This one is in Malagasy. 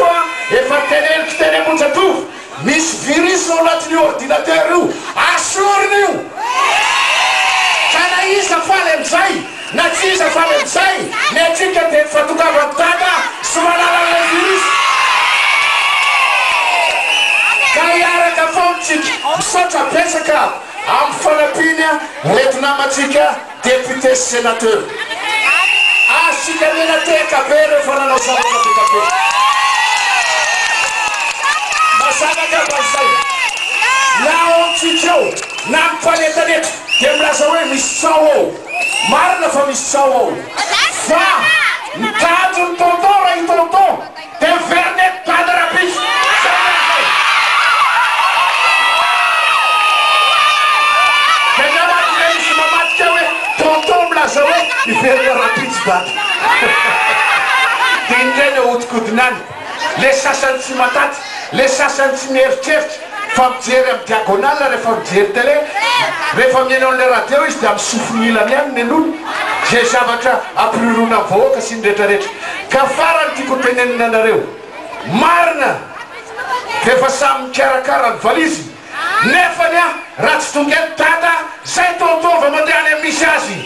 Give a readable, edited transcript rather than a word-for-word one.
koa efa teneniko teny Ambohijatovo misy virus ao anatin'ny ordinateur io asorina io ka na iza faly am'izay na tsy iza faly am'izay ny atsika dia fatokavany tata sy manala le virus ka iaraka faotsika misaotra betsaka amin'ny fanampiny retinamatsika député sénateur asika menateka be rehefa nanao zavatra be masavaka bazay na ontsika eo na mipanetaneta dia milaza hoe misy sao ao marina fa misy sao ao fa mitandro ny tonton raha i tonton dia vernet pas de rapide tonton milaza hoe iverina rapide data dia indray ny ahodikodinany le sasany tsy mataty le sasany tsy mieritreritra fa mijery amin'ny diagonale rehefa mijery télé rehefa mienao le radio izy dia amin'ny sofiny any ny an'olo zay zavatra ampirorona vahoaka sy ny rehetrarehetra ka farany tiako tenenina anareo marina rehefa samy mikarakara ny valizy nefany raha tsy tongeny tata zay tonton va mandeha any amin'ny misy azy